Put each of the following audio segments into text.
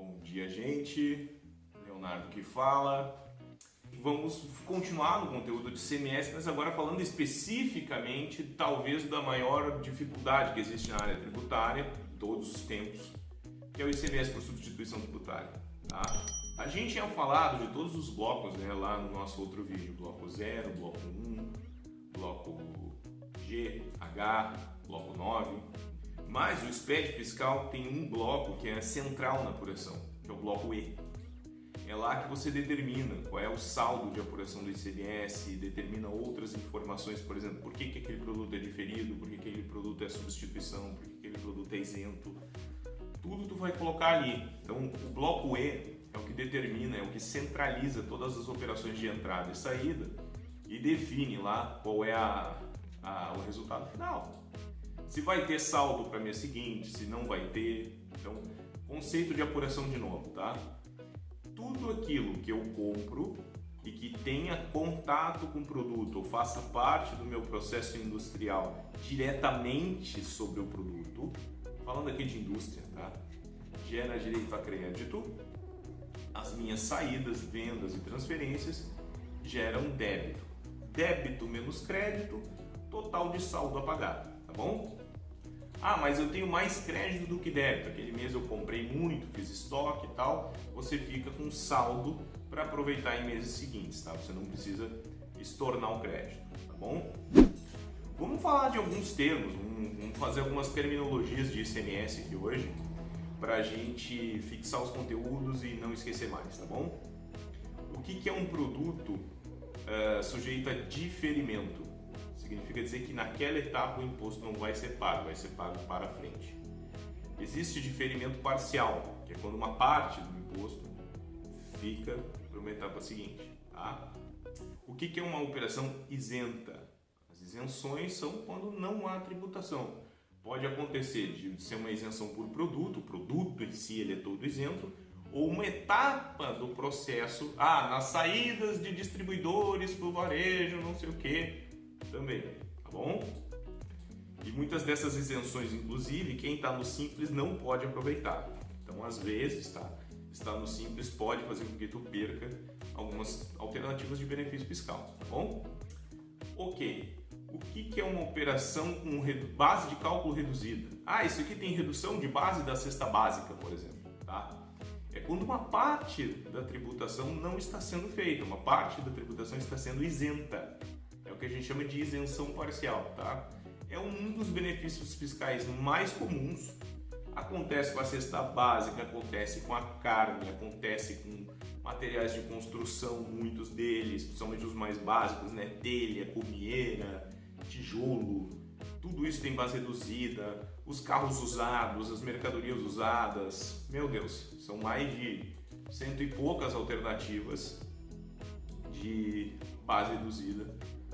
Bom dia, gente. Leonardo que fala. Vamos continuar no conteúdo de ICMS, mas agora falando especificamente, talvez, da maior dificuldade que existe na área tributária, em todos os tempos, que é o ICMS por substituição tributária. Tá? A gente tinha falado de todos os blocos, né, lá no nosso outro vídeo, bloco 0, bloco 1, bloco G, H, bloco 9, mas o SPED fiscal tem um bloco que é central na apuração, que é o bloco E. É lá que você determina qual é o saldo de apuração do ICMS, determina outras informações, por exemplo, por que aquele produto é diferido, por que aquele produto é substituição, por que aquele produto é isento. Tudo tu vai colocar ali. Então, o bloco E é o que determina, é o que centraliza todas as operações de entrada e saída e define lá qual é o resultado final. Se vai ter saldo para mês seguinte, se não vai ter. Então, conceito de apuração de novo, tá? Tudo aquilo que eu compro e que tenha contato com o produto ou faça parte do meu processo industrial diretamente sobre o produto, falando aqui de indústria, tá? Gera direito a crédito, as minhas saídas, vendas e transferências geram débito. Débito menos crédito, total de saldo a pagar, tá bom? Ah, mas eu tenho mais crédito do que débito. Aquele mês eu comprei muito, fiz estoque e tal. Você fica com saldo para aproveitar em meses seguintes, tá? Você não precisa estornar o crédito, tá bom? Vamos falar de alguns termos, vamos fazer algumas terminologias de ICMS aqui hoje para a gente fixar os conteúdos e não esquecer mais, tá bom? O que é um produto sujeito a diferimento? Significa dizer que naquela etapa o imposto não vai ser pago, vai ser pago para frente. Existe diferimento parcial, que é quando uma parte do imposto fica para uma etapa seguinte. Tá? O que é uma operação isenta? As isenções são quando não há tributação. Pode acontecer de ser uma isenção por produto, o produto em si ele é todo isento, ou uma etapa do processo, nas saídas de distribuidores para o varejo, não sei o que, também, tá bom? E muitas dessas isenções, inclusive, quem está no Simples não pode aproveitar. Então, às vezes, estar no Simples pode fazer com que tu perca algumas alternativas de benefício fiscal, tá bom? Ok. O que é uma operação com base de cálculo reduzida? Isso aqui tem redução de base da cesta básica, por exemplo, tá? É quando uma parte da tributação não está sendo feita, uma parte da tributação está sendo isenta. É o que a gente chama de isenção parcial, tá? É um dos benefícios fiscais mais comuns. Acontece com a cesta básica, acontece com a carne, acontece com materiais de construção, muitos deles, principalmente os mais básicos, né? Telha, comieira, tijolo, tudo isso tem base reduzida. Os carros usados, as mercadorias usadas, meu Deus, são mais de 100 e poucas alternativas de base reduzida,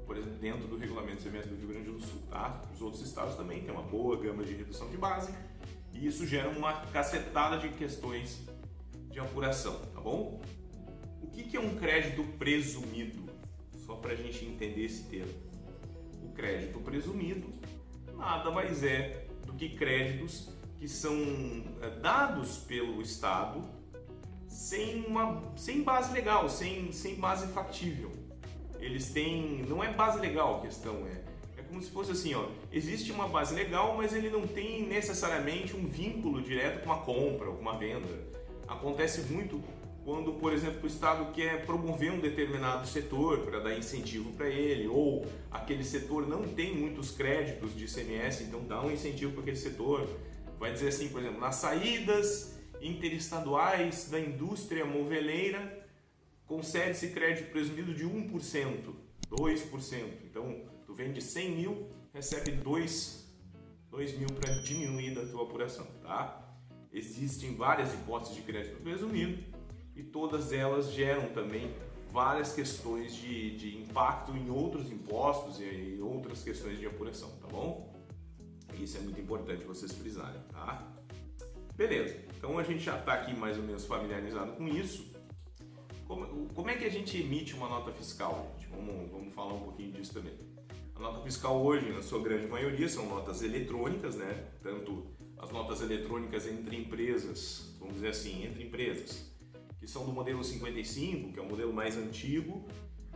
por exemplo, dentro do regulamento ICMS do Rio Grande do Sul, tá? Os outros estados também têm uma boa gama de redução de base e isso gera uma cacetada de questões de apuração, tá bom? O que é um crédito presumido? Só para a gente entender esse termo. O crédito presumido nada mais é do que créditos que são dados pelo Estado sem base legal, sem base factível. Eles têm, não é base legal a questão, é como se fosse assim, existe uma base legal, mas ele não tem necessariamente um vínculo direto com uma compra ou com uma venda. Acontece muito quando, por exemplo, o Estado quer promover um determinado setor para dar incentivo para ele, ou aquele setor não tem muitos créditos de ICMS, então dá um incentivo para aquele setor. Vai dizer assim, por exemplo, nas saídas interestaduais da indústria moveleira, concede-se crédito presumido de 1%, 2%. Então, tu vende 100 mil, recebe 2 mil para diminuir da tua apuração, tá? Existem várias hipóteses de crédito presumido e todas elas geram também várias questões de impacto em outros impostos e outras questões de apuração, tá bom? Isso é muito importante vocês frisarem, tá? Beleza, então a gente já está aqui mais ou menos familiarizado com isso. Como é que a gente emite uma nota fiscal, gente? Vamos falar um pouquinho disso também. A nota fiscal hoje, na sua grande maioria, são notas eletrônicas, né? Tanto as notas eletrônicas entre empresas vamos dizer assim, entre empresas, que são do modelo 55, que é o modelo mais antigo,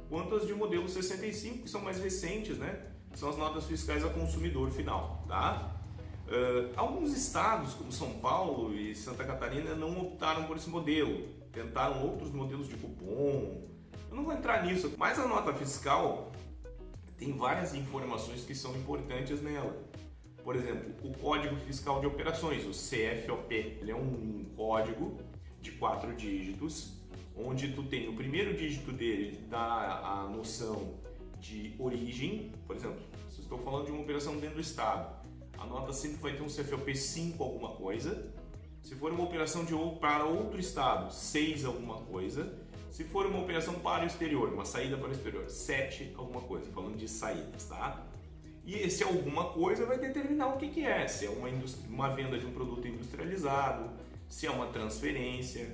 quanto as de modelo 65, que são mais recentes, né? São as notas fiscais ao consumidor final, tá? Alguns estados, como São Paulo e Santa Catarina, não optaram por esse modelo, tentaram outros modelos de cupom. Eu não vou entrar nisso, mas a nota fiscal tem várias informações que são importantes nela. Por exemplo, o Código Fiscal de Operações, o CFOP, ele é um código de 4 dígitos, onde tu tem o primeiro dígito dele dá a noção de origem. Por exemplo, se eu estou falando de uma operação dentro do estado, a nota sempre vai ter um CFOP 5 alguma coisa. Se for uma operação para outro estado, 6 alguma coisa. Se for uma operação para o exterior, uma saída para o exterior, 7 alguma coisa, falando de saídas, tá? E esse alguma coisa vai determinar o que é, se é uma venda de um produto industrializado, se é uma transferência,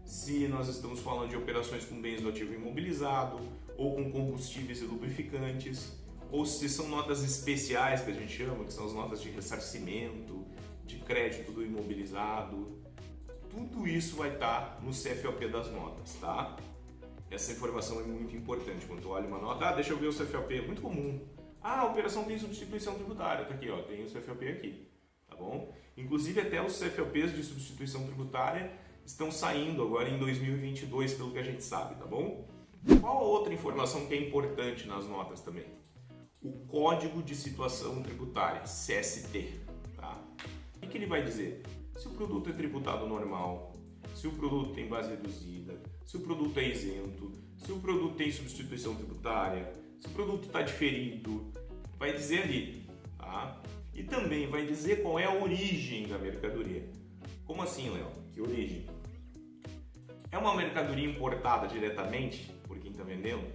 se nós estamos falando de operações com bens do ativo imobilizado, ou com combustíveis e lubrificantes, ou se são notas especiais que a gente chama, que são as notas de ressarcimento, de crédito do imobilizado. Tudo isso vai estar no CFOP das notas, tá? Essa informação é muito importante. Quando tu olha uma nota, deixa eu ver o CFOP, é muito comum. A operação tem substituição tributária, tá aqui, ó, tem o CFOP aqui, tá bom? Inclusive até os CFOPs de substituição tributária estão saindo agora em 2022, pelo que a gente sabe, tá bom? Qual a outra informação que é importante nas notas também? O Código de Situação Tributária, CST, tá? O que ele vai dizer? Se o produto é tributado normal, se o produto tem base reduzida, se o produto é isento, se o produto tem substituição tributária, se o produto está diferido, vai dizer ali, tá? E também vai dizer qual é a origem da mercadoria. Como assim, Léo? Que origem? É uma mercadoria importada diretamente por quem está vendendo?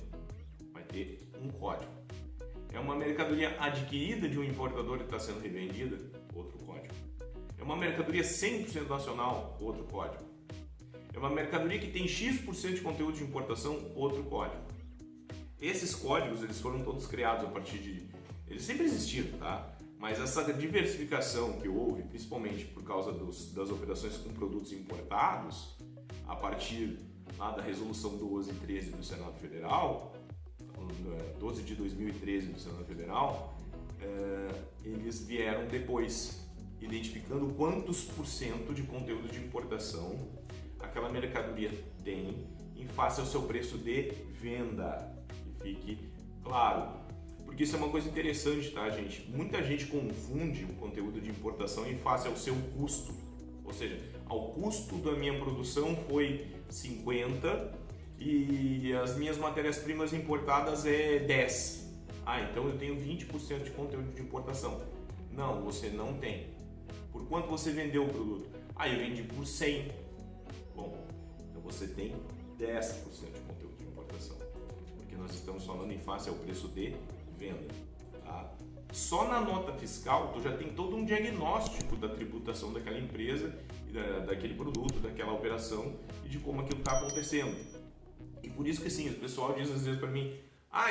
Vai ter um código. É uma mercadoria adquirida de um importador que está sendo revendida? Outro código. É uma mercadoria 100% nacional? Outro código. É uma mercadoria que tem X% de conteúdo de importação? Outro código. Esses códigos, eles foram todos criados a partir de... Eles sempre existiram, tá? Mas essa diversificação que houve, principalmente por causa das operações com produtos importados, a partir lá da Resolução 1213 do Senado Federal, 12 de 2013 do Senado Federal, eles vieram depois, identificando quantos por cento de conteúdo de importação aquela mercadoria tem em face ao seu preço de venda. Que fique claro, porque isso é uma coisa interessante, tá, gente? Muita gente confunde o conteúdo de importação em face ao seu custo, ou seja, ao custo da minha produção foi 50 e as minhas matérias-primas importadas é 10. Então eu tenho 20% de conteúdo de importação. Não, você não tem. Por quanto você vendeu o produto? Eu vendi por 100. Bom, então você tem 10% de conteúdo de importação, porque nós estamos falando em face ao preço de venda, tá? Só na nota fiscal tu já tem todo um diagnóstico da tributação daquela empresa, daquele produto, daquela operação e de como aquilo está acontecendo. E por isso que assim, o pessoal diz às vezes para mim,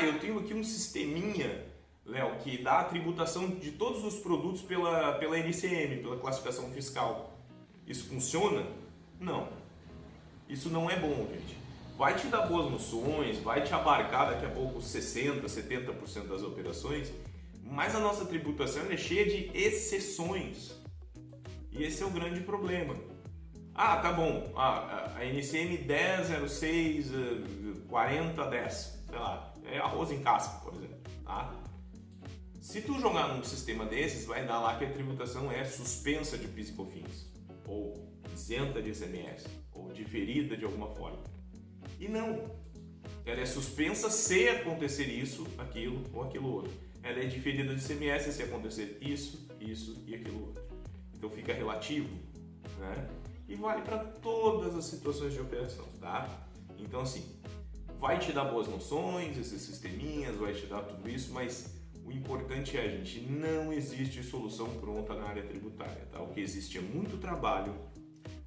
eu tenho aqui um sisteminha, Léo, que dá a tributação de todos os produtos pela NCM, pela classificação fiscal. Isso funciona? Não. Isso não é bom, gente. Vai te dar boas noções, vai te abarcar daqui a pouco 60%, 70% das operações, mas a nossa tributação é cheia de exceções. E esse é o grande problema. Tá bom, a NCM 1006 4010, sei lá, é arroz em casca, por exemplo, tá? Se tu jogar num sistema desses, vai dar lá que a tributação é suspensa de PIS e COFINS, ou isenta de ICMS, ou diferida de alguma forma. E não, ela é suspensa se acontecer isso, aquilo ou aquilo outro. Ela é diferida de ICMS se acontecer isso, isso e aquilo outro. Então fica relativo, né? E vale para todas as situações de operação, tá? Então assim, vai te dar boas noções, esses sisteminhas, vai te dar tudo isso, mas o importante é, gente, não existe solução pronta na área tributária, tá? O que existe é muito trabalho,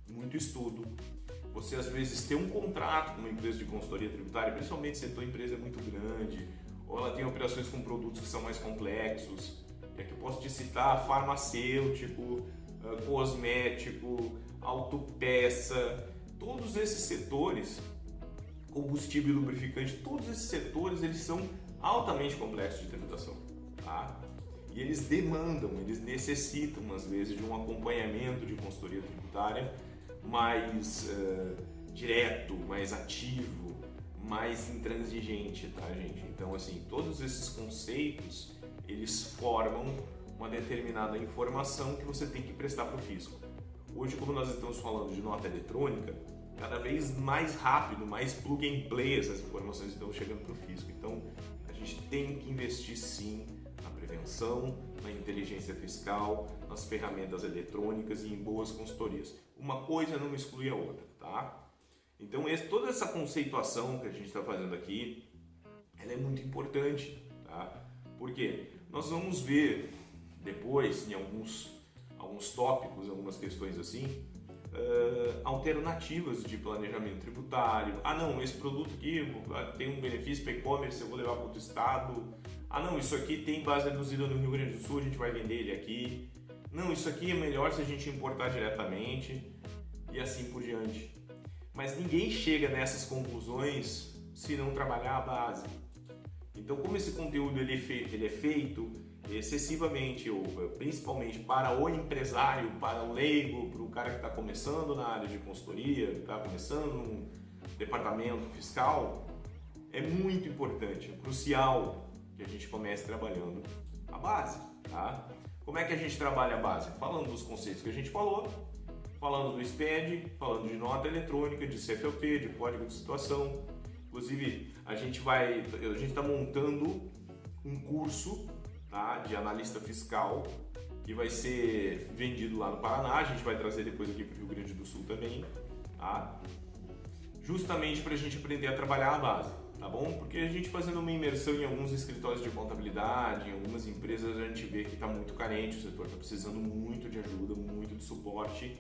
muito estudo. Você às vezes tem um contrato com uma empresa de consultoria tributária, principalmente se a tua empresa é muito grande, ou ela tem operações com produtos que são mais complexos. E aqui eu posso te citar farmacêutico, cosmético, autopeça, todos esses setores, combustível e lubrificante, todos esses setores eles são altamente complexos de tributação, tá? E eles demandam, eles necessitam às vezes de um acompanhamento de consultoria tributária mais direto, mais ativo, mais intransigente, tá, gente? Então, assim, todos esses conceitos eles formam uma determinada informação que você tem que prestar para o fisco. Hoje, como nós estamos falando de nota eletrônica, cada vez mais rápido, mais plug and play essas informações estão chegando para o fisco. Então, a gente tem que investir sim na prevenção, na inteligência fiscal, nas ferramentas eletrônicas e em boas consultorias. Uma coisa não exclui a outra, tá? Então, toda essa conceituação que a gente está fazendo aqui, ela é muito importante, tá? Porque nós vamos ver depois, em alguns tópicos, algumas questões assim, alternativas de planejamento tributário. Ah não, esse produto aqui tem um benefício para e-commerce, eu vou levar para outro estado. Ah não, isso aqui tem base reduzida no Rio Grande do Sul, a gente vai vender ele aqui. Não, isso aqui é melhor se a gente importar diretamente e assim por diante. Mas ninguém chega nessas conclusões se não trabalhar a base. Então, como esse conteúdo ele é feito excessivamente ou principalmente para o empresário, para o leigo, para o cara que está começando na área de consultoria, está começando no departamento fiscal, é muito importante, é crucial que a gente comece trabalhando a base, tá? Como é que a gente trabalha a base? Falando dos conceitos que a gente falou, falando do SPED, falando de nota eletrônica, de CFLP, de código de situação. Inclusive, a gente está montando um curso, tá, de analista fiscal que vai ser vendido lá no Paraná, a gente vai trazer depois aqui para o Rio Grande do Sul também, tá? Justamente para a gente aprender a trabalhar a base, tá bom? Porque a gente fazendo uma imersão em alguns escritórios de contabilidade, em algumas empresas, a gente vê que está muito carente, o setor está precisando muito de ajuda, muito de suporte,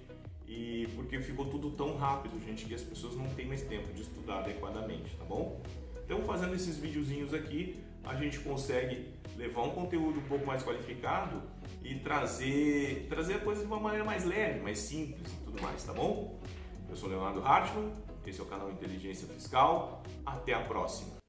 e porque ficou tudo tão rápido, gente, que as pessoas não têm mais tempo de estudar adequadamente, tá bom? Então, fazendo esses videozinhos aqui, a gente consegue levar um conteúdo um pouco mais qualificado e trazer a coisa de uma maneira mais leve, mais simples e tudo mais, tá bom? Eu sou Leonardo Hartmann, esse é o canal Inteligência Fiscal, até a próxima!